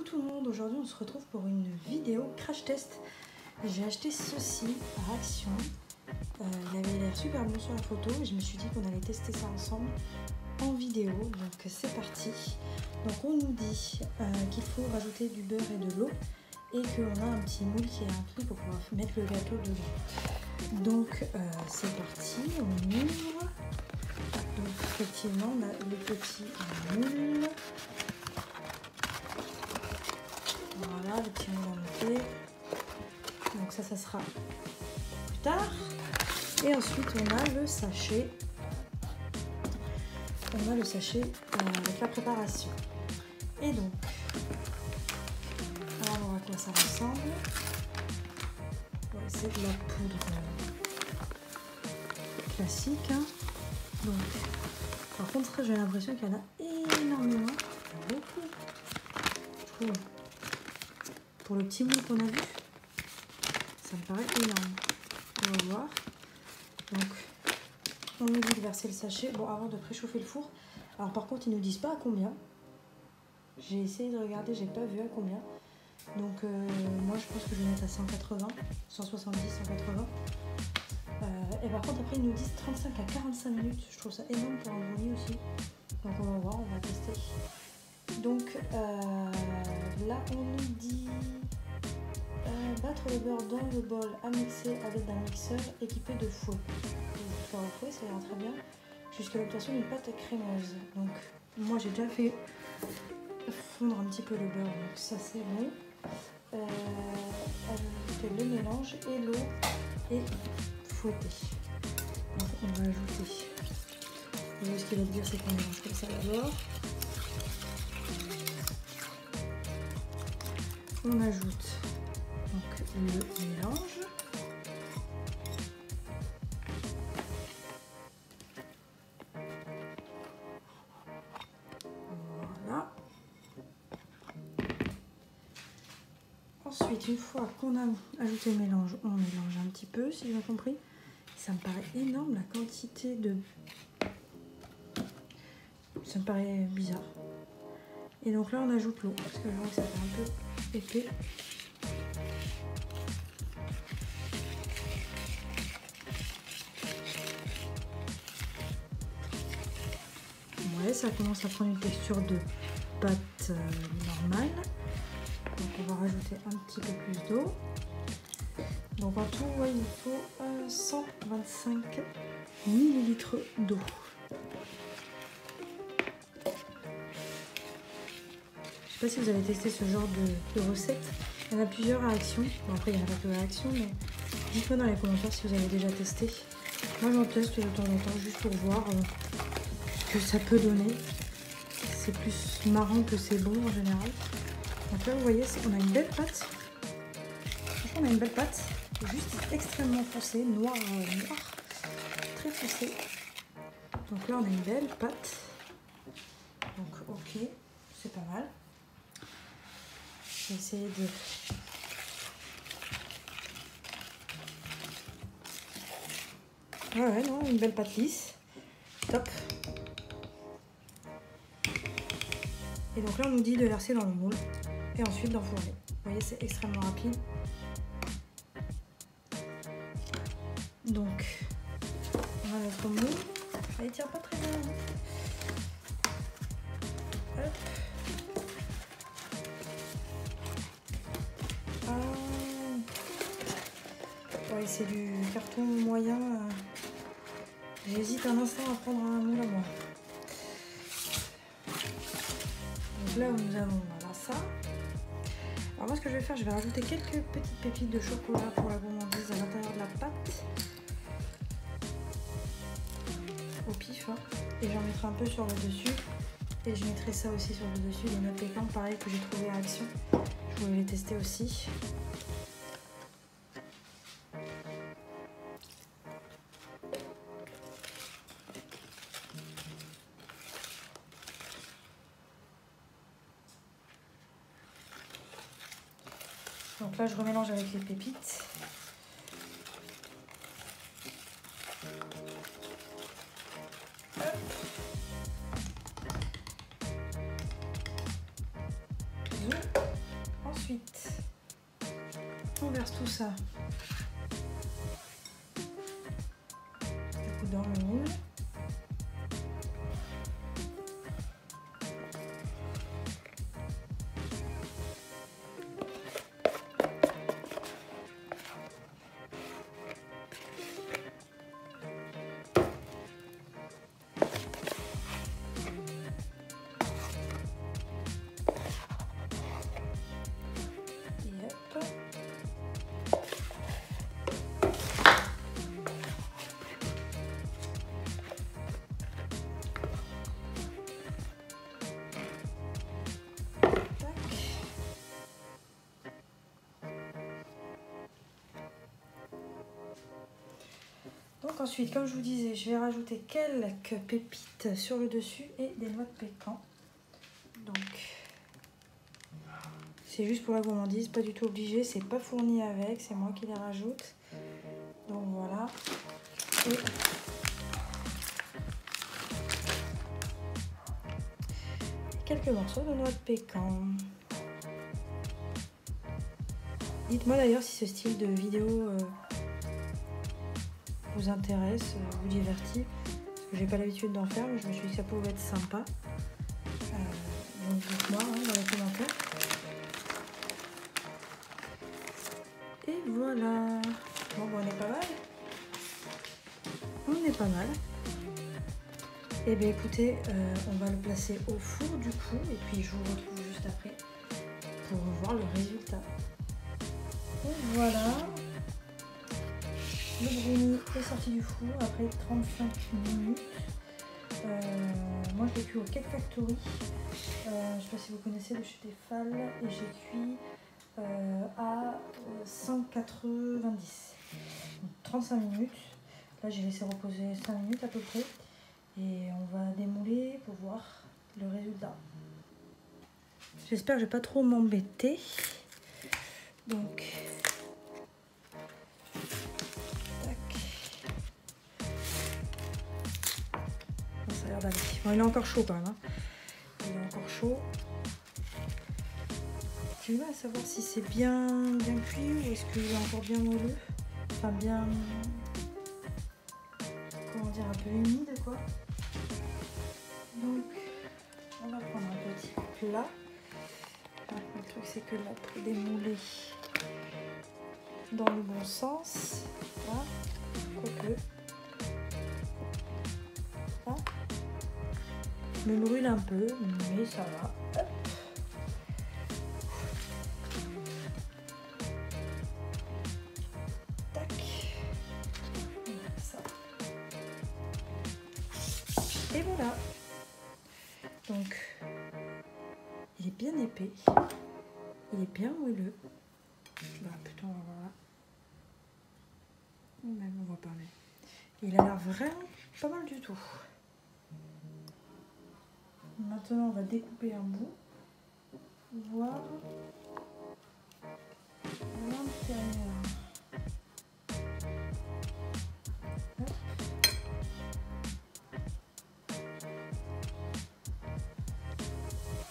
tout le monde, aujourd'hui on se retrouve pour une vidéo crash test. J'ai acheté ceci à Action, il avait l'air super bon sur la photo et je me suis dit qu'on allait tester ça ensemble en vidéo, donc c'est parti. Donc on nous dit qu'il faut rajouter du beurre et de l'eau et qu'on a un petit moule qui est inclus pour pouvoir mettre le gâteau dedans. Donc c'est parti, on ouvre. Donc effectivement on a le petit moule. Voilà, le petit moule monté. Donc ça sera plus tard. Et ensuite on a le sachet. On a le sachet avec la préparation. Et donc, on va voir à quoi ça ressemble. Ouais, c'est de la poudre classique. Hein. Donc, par contre, j'ai l'impression qu'il y en a énormément. Beaucoup. Je trouve. Pour le petit moule qu'on a vu, ça me paraît énorme. On va voir. Donc, on nous dit de verser le sachet. Bon, avant de préchauffer le four. Alors, par contre, ils nous disent pas à combien. J'ai essayé de regarder, j'ai pas vu à combien. Donc, moi, je pense que je vais mettre à 180, 170, 180. Et par contre, après, ils nous disent 35 à 45 minutes. Je trouve ça énorme pour un brownie aussi. Donc, on va voir, on va tester. Donc, là, on nous dit battre le beurre dans le bol à mixer avec un mixeur équipé de fouet. Faire au fouet, ça ira très bien. Jusqu'à l'obtention d'une pâte crémeuse. Donc, moi, j'ai déjà fait fondre un petit peu le beurre, donc ça c'est bon. Ajouter le mélange et l'eau et fouetter. Donc on va ajouter. Ce qu'il va dire, c'est qu'on mélange comme ça d'abord. On ajoute donc le mélange. Voilà. Ensuite, une fois qu'on a ajouté le mélange, on mélange un petit peu, si j'ai bien compris. Ça me paraît énorme la quantité de... Ça me paraît bizarre. Et donc là, on ajoute l'eau, parce que je vois que ça fait un peu épais. Ouais, ça commence à prendre une texture de pâte normale. Donc on va rajouter un petit peu plus d'eau. Donc en tout, ouais, il faut 125 ml d'eau. Je ne sais pas si vous avez testé ce genre de recette. Il y en a plusieurs à Action. Bon, après, il n'y en a pas que à Action, mais dites-moi dans les commentaires si vous avez déjà testé. Moi, j'en teste de temps en temps juste pour voir ce que ça peut donner. C'est plus marrant que c'est bon en général. Donc là, vous voyez, on a une belle pâte. Franchement, on a une belle pâte. Juste extrêmement foncée, noir, très foncée. Donc là, on a une belle pâte. Donc, ok, c'est pas mal. Je vais essayer de... Ouais, non, une belle pâte lisse. Top. Et donc là, on nous dit de verser dans le moule et ensuite d'enfourner. Vous voyez, c'est extrêmement rapide. Donc, on va mettre au moule. Elle tient pas très bien. Hop. Ouais, c'est du carton moyen. J'hésite un instant à prendre un moule à moi. Donc là où nous avons voilà, ça. Alors moi ce que je vais faire, je vais rajouter quelques petites pépites de chocolat pour la gourmandise à l'intérieur de la pâte. Au pif. Hein. Et j'en mettrai un peu sur le dessus. Et je mettrai ça aussi sur le dessus, des notes piquantes pareil que j'ai trouvé à Action. Je voulais les tester aussi. Donc là, je remélange avec les pépites. On verse tout ça du coup dans le moule. Donc ensuite, comme je vous disais, je vais rajouter quelques pépites sur le dessus et des noix de pécan. Donc c'est juste pour la gourmandise, pas du tout obligé, c'est pas fourni avec, c'est moi qui les rajoute. Donc voilà. Et quelques morceaux de noix de pécan. Dites-moi d'ailleurs si ce style de vidéo vous intéresse, vous divertit. Parce que j'ai pas l'habitude d'en faire, mais je me suis dit que ça pouvait être sympa. Donc dites-moi dans les commentaires. Et voilà. Bon, on est pas mal. On est pas mal. Et bien écoutez, on va le placer au four du coup. Et puis je vous retrouve juste après pour voir le résultat. Et voilà. Le brownie est sorti du four après 35 minutes. Moi je l'ai cuit au Cake Factory. Je ne sais pas si vous connaissez le chez Tefal. Et j'ai cuit à 190. Donc 35 minutes. Là j'ai laissé reposer 5 minutes à peu près. Et on va démouler pour voir le résultat. J'espère que je ne vais pas trop m'embêter. Donc... Bon, il est encore chaud quand même. Hein. Il est encore chaud. J'ai du mal à savoir si c'est bien cuit ou est-ce qu'il est encore bien moelleux. Enfin bien... Comment dire, un peu humide quoi. Donc on va prendre un petit plat. Le truc c'est que là pour démouler dans le bon sens. Là, quoique. Là. Me brûle un peu, mais ça va. Hop. Tac. Ça. Et voilà. Donc, il est bien épais. Il est bien moelleux. Bah, putain, voilà. Même on voit pas, mais il a l'air vraiment pas mal du tout. Maintenant, on va découper un bout, voir l'intérieur.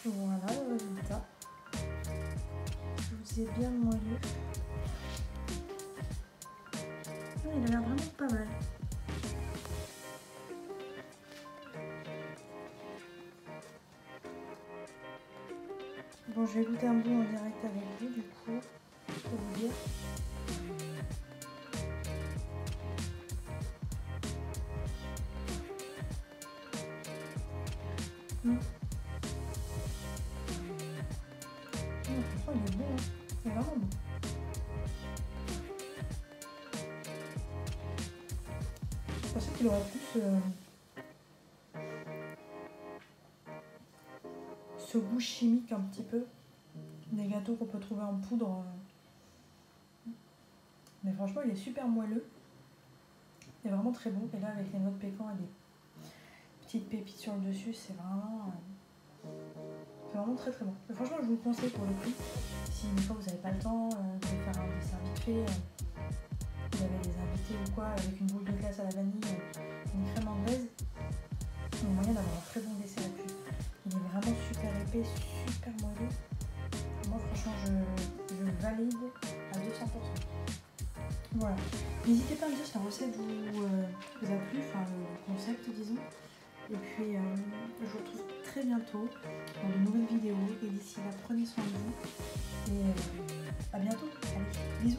Voilà le résultat. Je vous ai bien moelleux. Il a l'air vraiment pas mal. Bon, je vais goûter un bout en direct avec vous, du coup, pour vous dire. Non, franchement, il est bon, hein. Il est vraiment bon. Je pensais qu'il aurait plus ce goût chimique un petit peu des gâteaux qu'on peut trouver en poudre. Mais franchement, il est super moelleux. Il est vraiment très bon. Et là, avec les noix de pécan et des petites pépites sur le dessus, c'est vraiment très très bon. Mais franchement, je vous le conseille pour le prix. Si une fois vous n'avez pas le temps de faire un dessert vite fait, vous avez des invités ou quoi, avec une boule de glace à la vanille, une crème anglaise, il y a moyen d'avoir un très bon dessert. Et puis, il est vraiment super épais, super moelleux. Moi, franchement, je valide à 200%. Voilà. N'hésitez pas à me dire si la recette vous a plu, enfin le concept disons. Et puis je vous retrouve très bientôt dans de nouvelles vidéos. Et d'ici là, prenez soin de vous. Et à bientôt. Allez, bisous.